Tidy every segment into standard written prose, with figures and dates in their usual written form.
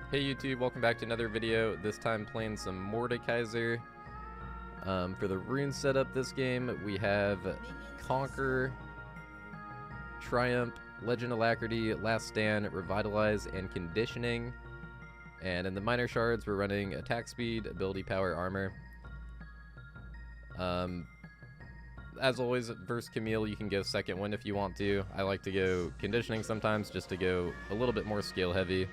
Hey YouTube, welcome back to another video. This time playing some Mordekaiser. For the rune setup this game, we have Conquer, Triumph, Legend Alacrity, Last Stand, Revitalize, and Conditioning. And in the minor shards, we're running Attack Speed, Ability Power, Armor. As always, versus Camille, you can go Second Wind if you want to. I like to go Conditioning sometimes just to go a little bit more scale heavy.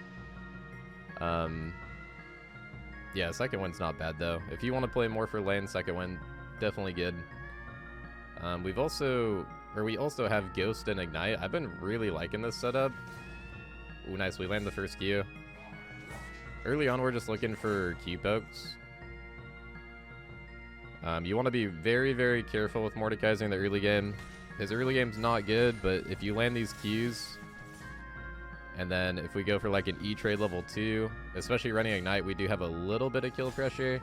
Yeah, Second Wind's not bad though. If you want to play more for lane, Second Wind, definitely good. We also have Ghost and Ignite. I've been really liking this setup. Ooh, nice, we land the first Q. Early on, we're just looking for Q pokes. You want to be very, very careful with Mordekaiser in the early game. His early game's not good, but if you land these Qs, and then if we go for like an E-trade level 2, especially running Ignite, we do have a little bit of kill pressure.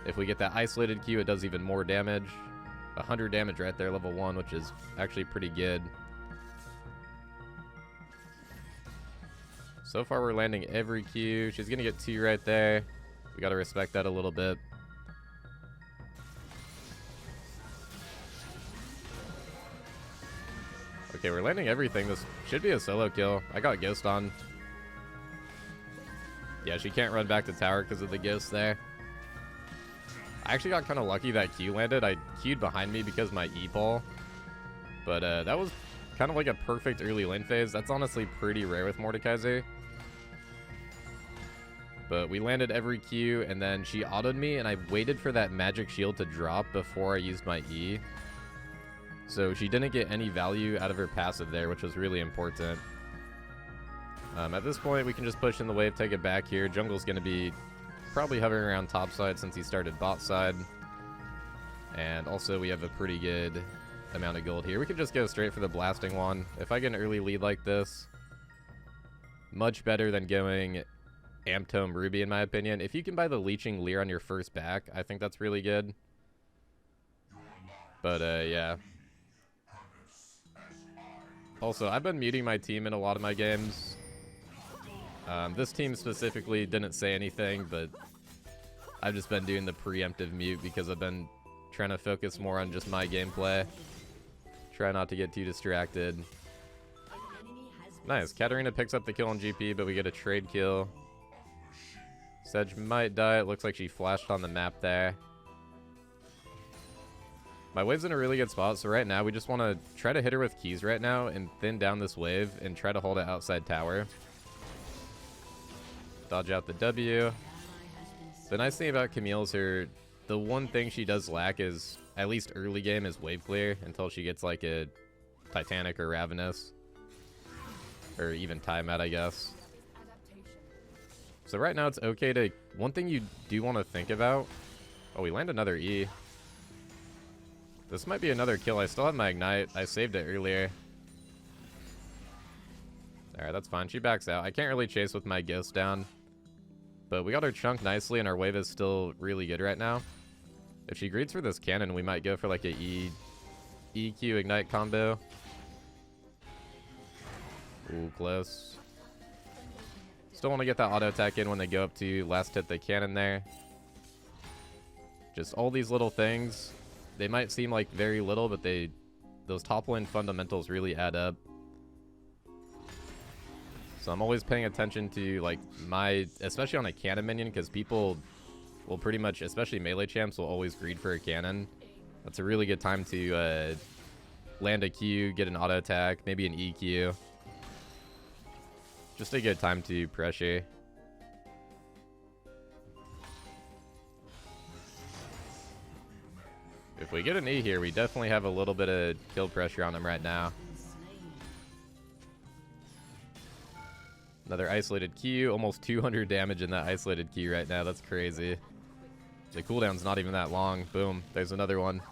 If we get that isolated Q, it does even more damage. 100 damage right there, level 1, which is actually pretty good. So far we're landing every Q. She's gonna get 2 right there. We gotta respect that a little bit. Okay, we're landing everything. This should be a solo kill. I got Ghost on. Yeah, she can't run back to tower because of the Ghost there. I actually got kind of lucky that Q landed. I Q'd behind me because my E-ball. But that was kind of like a perfect early lane phase. That's honestly pretty rare with Mordekaiser. But we landed every Q, and then she autoed me, and I waited for that magic shield to drop before I used my E. So she didn't get any value out of her passive there, which was really important. At this point, we can just push in the wave, take it back here. Jungle's going to be probably hovering around top side since he started bot side. And also, we have a pretty good amount of gold here. We can just go straight for the blasting one. If I get an early lead like this, much better than going Amptome Ruby, in my opinion. If you can buy the Leeching Leer on your first back, I think that's really good. But, yeah. Also, I've been muting my team in a lot of my games. This team specifically didn't say anything, but I've just been doing the preemptive mute because I've been trying to focus more on just my gameplay. Try not to get too distracted. Nice. Katarina picks up the kill on GP, but we get a trade kill. Sedge might die. It looks like she flashed on the map there. My wave's in a really good spot, so right now we just want to try to hit her with keys right now and thin down this wave and try to hold it outside tower. Dodge out the W. The nice thing about Camille is the one thing she does lack is, at least early game, is wave clear until she gets like a Titanic or Ravenous. Or even Tiamat, I guess. So right now it's okay to... One thing you do want to think about... Oh, we land another E. This might be another kill. I still have my Ignite. I saved it earlier. Alright, that's fine. She backs out. I can't really chase with my Ghost down. But we got her chunk nicely, and our wave is still really good right now. If she greets for this cannon, we might go for like a EQ Ignite combo. Ooh, close. Still want to get that auto attack in when they go up to last hit the cannon there. Just all these little things. They might seem like very little, but those top lane fundamentals really add up. So I'm always paying attention to like especially on a cannon minion, because people will pretty much, especially melee champs, will always greed for a cannon. That's a really good time to land a Q, get an auto attack, maybe an EQ. Just a good time to pressure. If we get an E here, we definitely have a little bit of kill pressure on him right now. Another isolated Q, almost 200 damage in that isolated Q right now. That's crazy. The cooldown's not even that long. Boom, there's another one.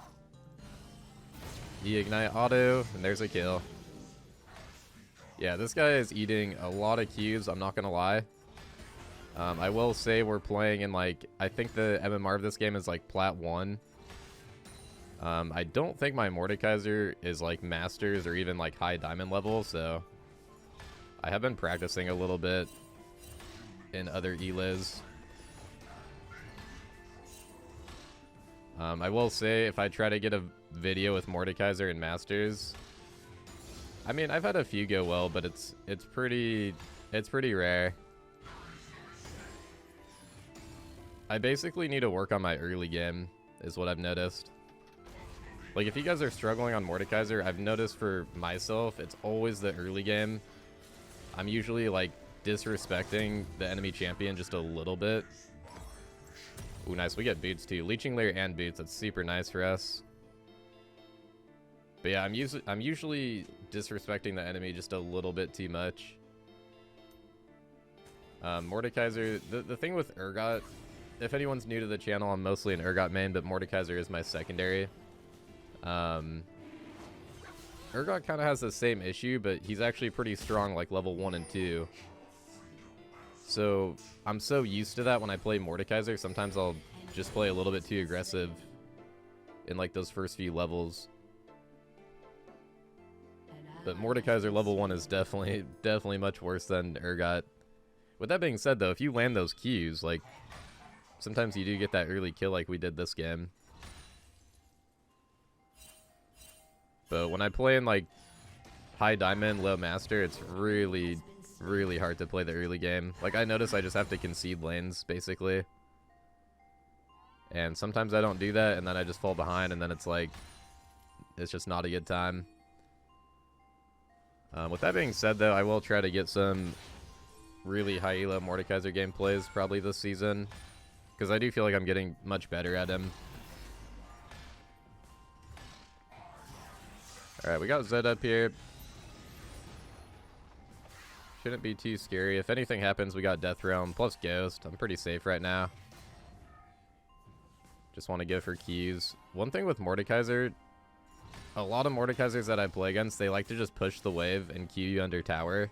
E-ignite auto, and there's a kill. Yeah, this guy is eating a lot of Qs, I'm not gonna lie. I will say we're playing in like, I think the MMR of this game is like Plat 1. I don't think my Mordekaiser is like Masters or even like high Diamond level, so I have been practicing a little bit in other elis. I will say, if I try to get a video with Mordekaiser in Masters, I mean, I've had a few go well, but it's pretty rare. I basically need to work on my early game, is what I've noticed. Like, if you guys are struggling on Mordekaiser, I've noticed for myself, it's always the early game. I'm usually, like, disrespecting the enemy champion just a little bit. Ooh, nice. We get boots, too. Leeching Lair and boots. That's super nice for us. But yeah, I'm usually disrespecting the enemy just a little bit too much. Mordekaiser, the thing with Urgot, if anyone's new to the channel, I'm mostly an Urgot main, but Mordekaiser is my secondary. Urgot kind of has the same issue, but he's actually pretty strong, like level 1 and 2. So I'm so used to that when I play Mordekaiser, sometimes I'll just play a little bit too aggressive in like those first few levels. But Mordekaiser level 1 is definitely much worse than Urgot. With that being said, though, if you land those Qs, like, sometimes you do get that early kill like we did this game. But when I play in, like, high diamond, low master, it's really hard to play the early game. Like, I notice I just have to concede lanes, basically. And sometimes I don't do that, and then I just fall behind, and then it's like, it's just not a good time. With that being said, though, I will try to get some really high elo Mordekaiser gameplays probably this season, because I do feel like I'm getting much better at him. Alright, we got Zed up here. Shouldn't be too scary. If anything happens, we got Death Realm plus Ghost. I'm pretty safe right now. Just want to go for keys. One thing with Mordekaiser, a lot of Mordekaisers that I play against, they like to just push the wave and Q you under tower.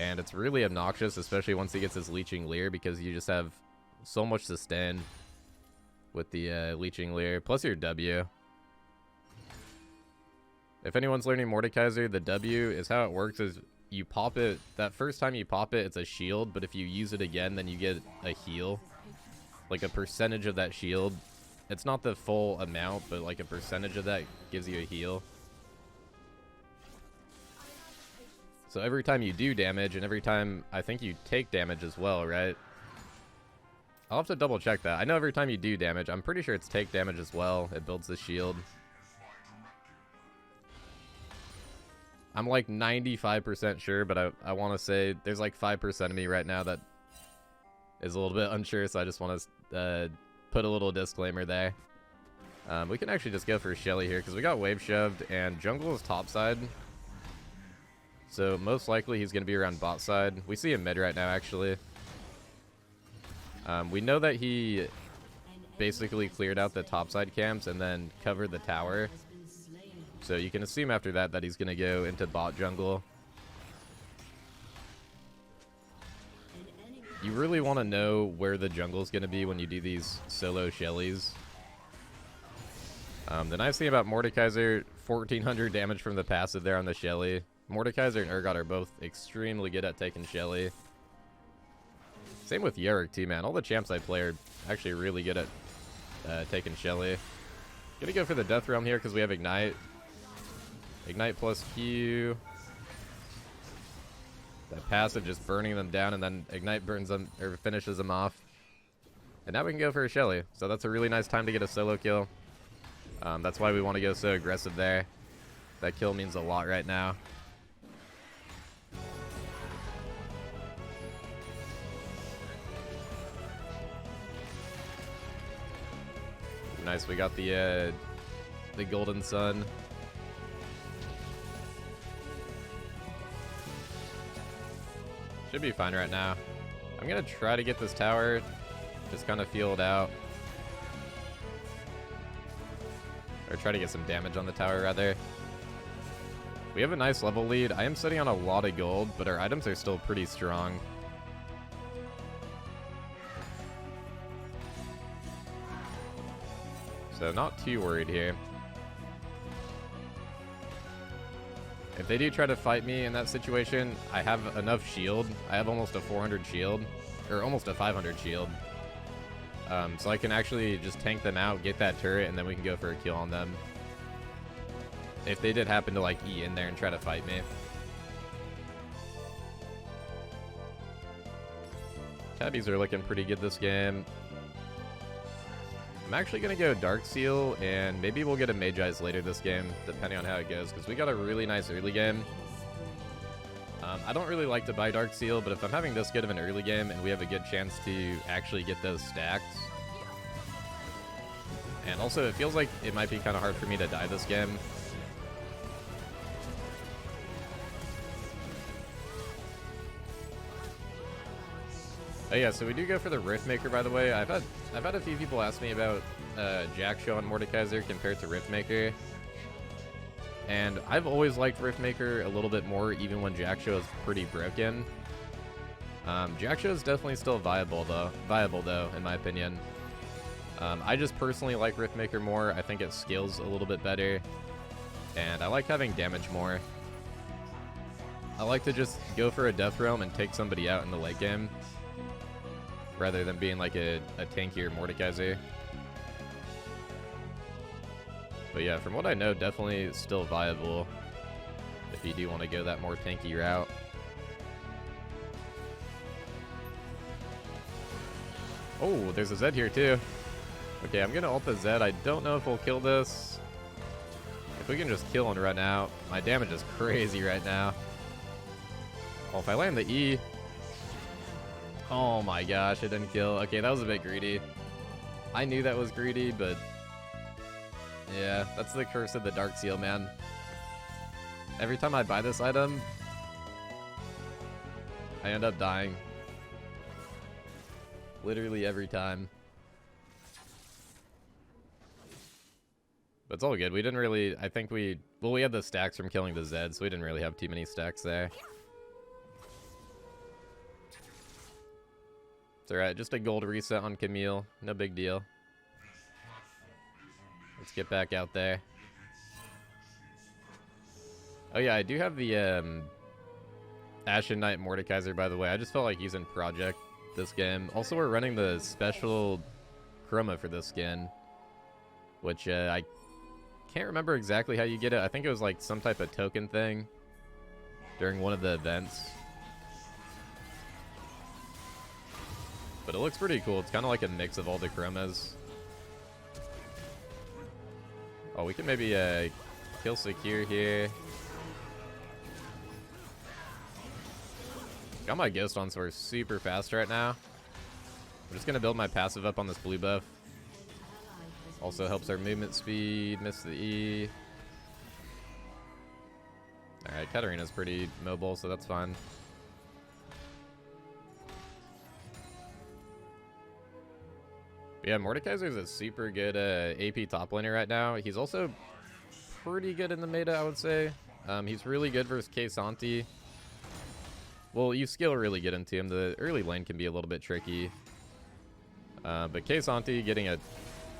And it's really obnoxious, especially once he gets his Leeching Leer, because you just have so much sustain with the Leeching Leer, plus your W. If anyone's learning Mordekaiser, the W is how it works is you pop it, that first time you pop it, it's a shield, but if you use it again, then you get a heal. Like a percentage of that shield. It's not the full amount, but like a percentage of that gives you a heal. So every time you do damage, and every time I think you take damage as well, right? I'll have to double check that. I know every time you do damage, I'm pretty sure it's take damage as well. It builds the shield. I'm like 95% sure, but I want to say there's like 5% of me right now that is a little bit unsure, so I just want to put a little disclaimer there. We can actually just go for Shelly here, because we got wave shoved, and jungle is top side. So most likely he's going to be around bot side. We see him mid right now, actually. We know that he basically cleared out the top side camps and then covered the tower. So you can assume after that that he's going to go into bot jungle. You really want to know where the jungle is going to be when you do these solo Shellys. The nice thing about Mordekaiser, 1400 damage from the passive there on the Shelly. Mordekaiser and Urgot are both extremely good at taking Shelly. Same with Yorick too, man. All the champs I play are actually really good at taking Shelly. Gonna go for the Death Realm here because we have Ignite. Ignite plus Q. That passive just burning them down, and then Ignite burns them, or finishes them off. And now we can go for a Shelly. So that's a really nice time to get a solo kill. That's why we want to go so aggressive there. That kill means a lot right now. Nice, we got the Golden Sun. Should be fine right now. I'm gonna try to get this tower, just kind of feel it out. Or try to get some damage on the tower, rather. We have a nice level lead. I am sitting on a lot of gold, but our items are still pretty strong. So not too worried here. If they do try to fight me in that situation, I have enough shield. I have almost a 400 shield, or almost a 500 shield. So I can actually just tank them out, get that turret, and then we can go for a kill on them. If they did happen to, like, E in there and try to fight me. Tabbies are looking pretty good this game. I'm actually going to go Dark Seal, and maybe we'll get a Mage Eyes later this game, depending on how it goes, because we got a really nice early game. I don't really like to buy Dark Seal, but if I'm having this good of an early game and we have a good chance to actually get those stacks. And also, it feels like it might be kind of hard for me to die this game. Oh yeah, so we do go for the Riftmaker, by the way. I've had a few people ask me about Jackshow on Mordekaiser compared to Riftmaker. And I've always liked Riftmaker a little bit more, even when Jackshow is pretty broken. Jackshow is definitely still viable though, in my opinion. I just personally like Riftmaker more. I think it scales a little bit better. And I like having damage more. I like to just go for a Death Realm and take somebody out in the late game, rather than being like a tankier Mordekaiser. But yeah, from what I know, definitely still viable if you do want to go that more tanky route. Oh, there's a Zed here too. Okay, I'm gonna ult the Zed. I don't know if we'll kill this. If we can just kill and run out. My damage is crazy right now. Oh, if I land the E. Oh my gosh, it didn't kill. Okay, that was a bit greedy. I knew that was greedy, but yeah, that's the curse of the Dark Seal, man. Every time I buy this item, I end up dying. Literally every time. But it's all good. We didn't really, I think we had the stacks from killing the Zed, so we didn't really have too many stacks there. It's alright, just a gold reset on Camille. No big deal. Let's get back out there. Oh yeah, I do have the Ashen Knight Mordekaiser, by the way. I just felt like using Project this game. Also, we're running the special chroma for this skin, which I can't remember exactly how you get it. I think it was like some type of token thing during one of the events. But it looks pretty cool. It's kind of like a mix of all the chromas. Oh, we can maybe kill secure here. Got my Ghost on, so we're super fast right now. I'm just going to build my passive up on this blue buff. Also helps our movement speed. Miss the E. Alright, Katarina's pretty mobile, so that's fine. But yeah, Mordekaiser's a super good AP top laner right now. He's also pretty good in the meta, I would say. He's really good versus Kaysanti. Well, you skill really get into him. The early lane can be a little bit tricky. But Kaysanti getting a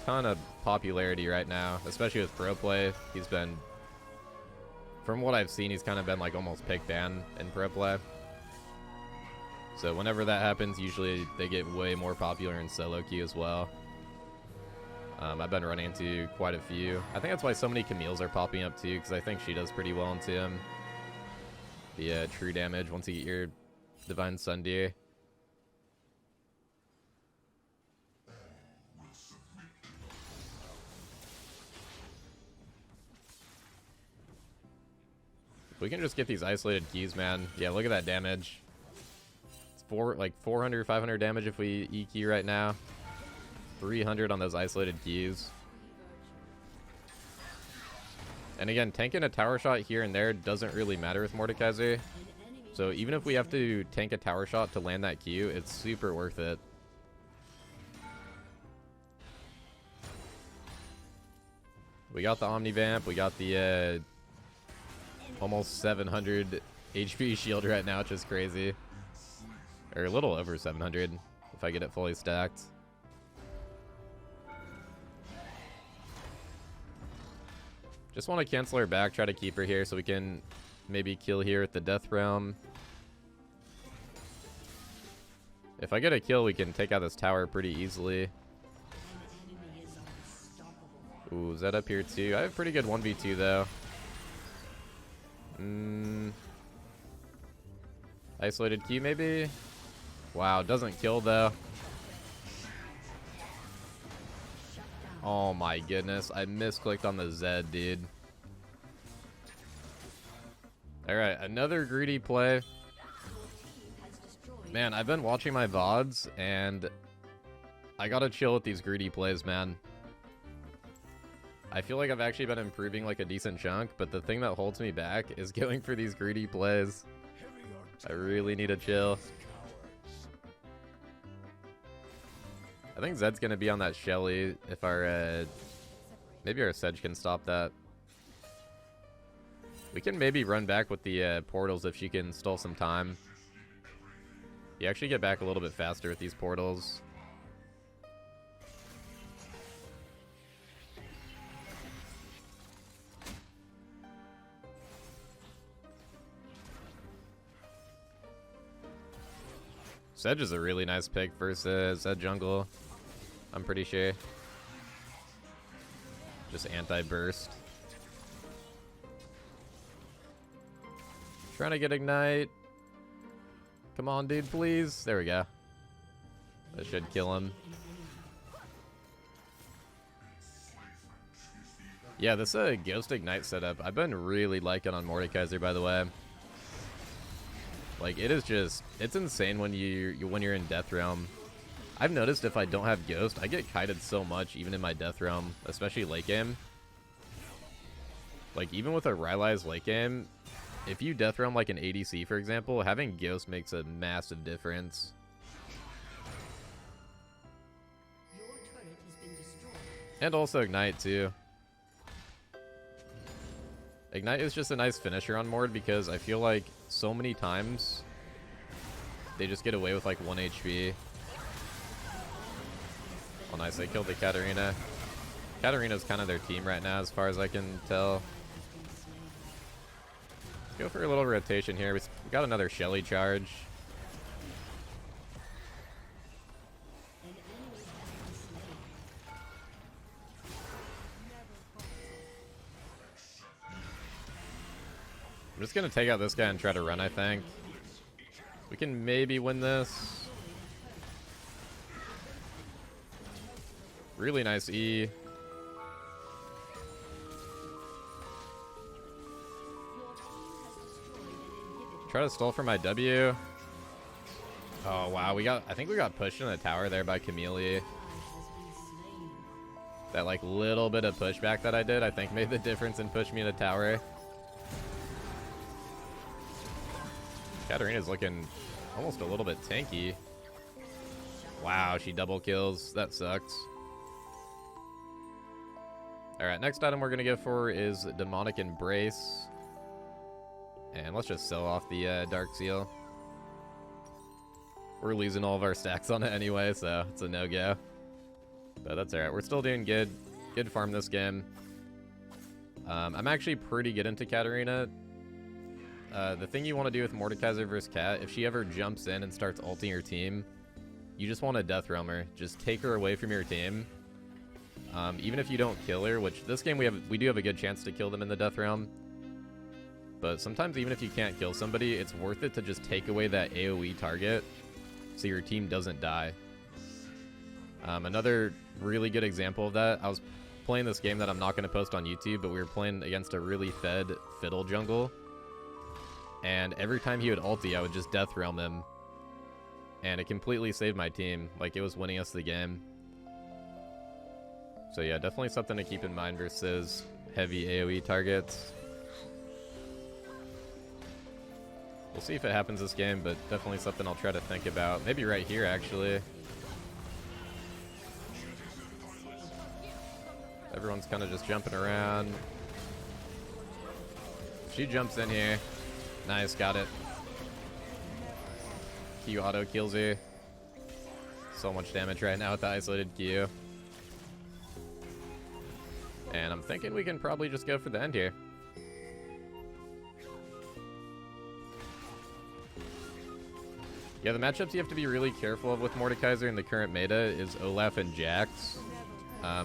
ton of popularity right now, especially with pro play. He's been, from what I've seen, he's kind of been like almost pick ban in pro play. So whenever that happens, usually they get way more popular in solo queue as well. I've been running into quite a few. I think that's why so many Camille's are popping up too, because I think she does pretty well into him. The true damage once you get your Divine Sundeer. We can just get these isolated keys, man. Yeah, look at that damage. Like 400, 500 damage if we EQ right now. 300 on those isolated keys. And again, tanking a tower shot here and there doesn't really matter with Mordekaiser. So even if we have to tank a tower shot to land that Q, it's super worth it. We got the Omnivamp. We got the almost 700 HP shield right now, which is crazy. Or a little over 700 if I get it fully stacked. Just want to cancel her back, try to keep her here so we can maybe kill here at the Death Realm. If I get a kill, we can take out this tower pretty easily. Ooh, Zed up here too. I have pretty good 1v2 though. Isolated Q maybe? Wow, doesn't kill though. Oh my goodness, I misclicked on the Zed, dude. Alright, another greedy play. Man, I've been watching my VODs, and I gotta chill with these greedy plays, man. I feel like I've actually been improving like a decent chunk, but the thing that holds me back is going for these greedy plays. I really need to chill. I think Zed's gonna be on that Shelly if our, maybe our Sedge can stop that. We can maybe run back with the portals if she can stall some time. You actually get back a little bit faster with these portals. Sedge is a really nice pick versus Zed jungle, I'm pretty sure. Just anti-burst. Trying to get Ignite. Come on, dude, please. There we go. That should kill him. Yeah, this Ghost Ignite setup, I've been really liking on Mordekaiser, by the way. Like, it is just, it's insane when you're in Death Realm. I've noticed if I don't have Ghost, I get kited so much, even in my Death Realm, especially late game. Like, even with a Rylai's late game, if you Death Realm like an ADC, for example, having Ghost makes a massive difference. And also Ignite, too. Ignite is just a nice finisher on Mord because I feel like so many times they just get away with like 1 HP. Oh, nice. They killed the Katarina. Katarina's kind of their team right now, as far as I can tell. Let's go for a little rotation here. We got another Shelly charge. I'm just going to take out this guy and try to run, I think. We can maybe win this. Really nice E. Try to stall for my W. Oh, wow. I think we got pushed in the tower there by Camille. That, like, little bit of pushback that I did, I think made the difference in pushing me in the tower. Katarina's looking almost a little bit tanky. Wow, she double kills. That sucks. Alright, next item we're going to go for is Demonic Embrace. And let's just sell off the Dark Seal. We're losing all of our stacks on it anyway, so it's a no-go. But that's alright. We're still doing good. Good farm this game. I'm actually pretty good into Katarina. The thing you want to do with Mordekaiser versus Cat, if she ever jumps in and starts ulting your team, you just want to Death Realm her. Just take her away from your team. Even if you don't kill her, which this game we do have a good chance to kill them in the Death Realm. But sometimes even if you can't kill somebody, it's worth it to just take away that AoE target so your team doesn't die. Another really good example of that, I was playing this game that I'm not going to post on YouTube, but we were playing against a really fed Fiddle jungle. And every time he would ulti, I would just Death Realm him. And it completely saved my team. Like, it was winning us the game. So yeah, definitely something to keep in mind versus heavy AoE targets. We'll see if it happens this game, but definitely something I'll try to think about. Maybe right here, actually. Everyone's kind of just jumping around. She jumps in here. Nice, got it. Q auto kills her. So much damage right now with the isolated Q. And I'm thinking we can probably just go for the end here. Yeah, the matchups you have to be really careful of with Mordekaiser in the current meta is Olaf and Jax.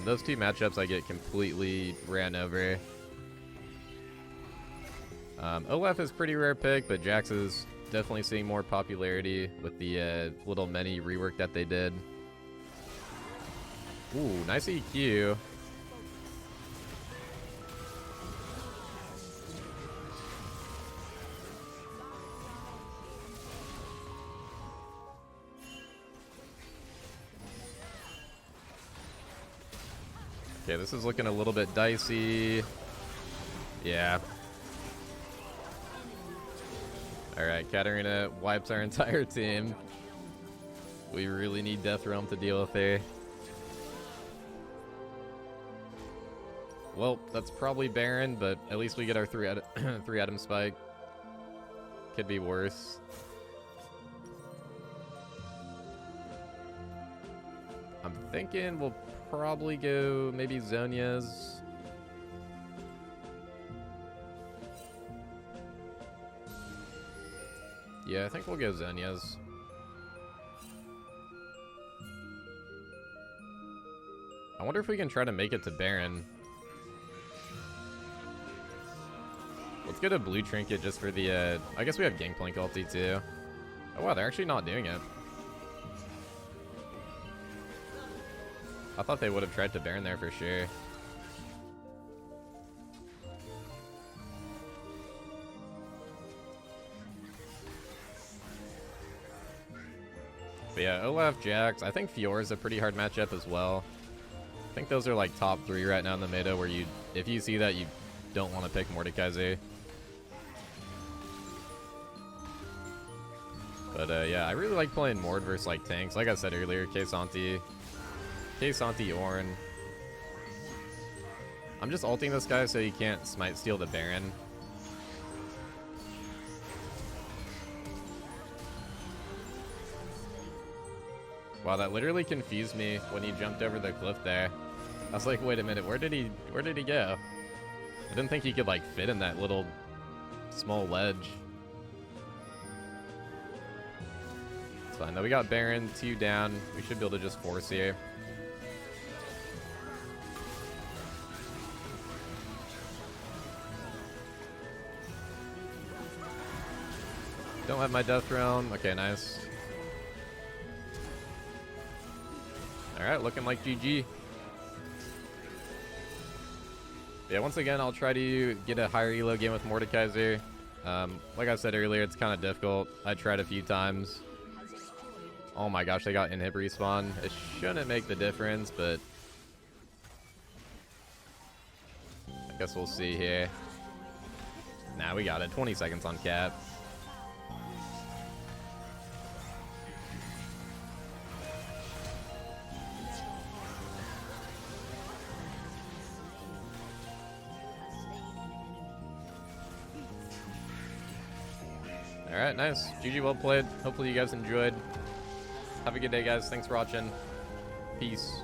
Those two matchups I get completely ran over. Olaf is pretty rare pick, but Jax is definitely seeing more popularity with the little mini rework that they did. Ooh, nice EQ. Okay, this is looking a little bit dicey. Yeah. Alright, Katarina wipes our entire team. We really need Death Realm to deal with her. Well, that's probably Baron, but at least we get our 3-item spike. Could be worse. I'm thinking we'll probably go maybe Zhonya's. Yeah, I think we'll go Zhonya's. I wonder if we can try to make it to Baron. Let's get a blue trinket just for the, I guess we have Gangplank ulti too. Oh wow, they're actually not doing it. I thought they would have tried to Baron there for sure. But yeah, Olaf, Jax. I think Fiora is a pretty hard matchup as well. I think those are like top 3 right now in the meta where you, if you see that, you don't want to pick Mordekaiser. But yeah, I really like playing Mord versus like tanks. Like I said earlier, K'Sante, Ornn. I'm just ulting this guy so he can't smite steal the Baron. Wow, that literally confused me when he jumped over the cliff there. I was like, wait a minute, where did he go? I didn't think he could like fit in that little small ledge. It's fine. Though we got Baron, 2 down. We should be able to just force here. Don't have my Death Realm. Okay, nice. Alright, looking like GG. Yeah, once again, I'll try to get a higher elo game with Mordekaiser. Like I said earlier, it's kind of difficult. I tried a few times. Oh my gosh, they got inhib respawn. It shouldn't make the difference, but I guess we'll see here. Nah, we got it. 20 seconds on cap. Alright, nice. GG, well played. Hopefully you guys enjoyed. Have a good day, guys. Thanks for watching. Peace.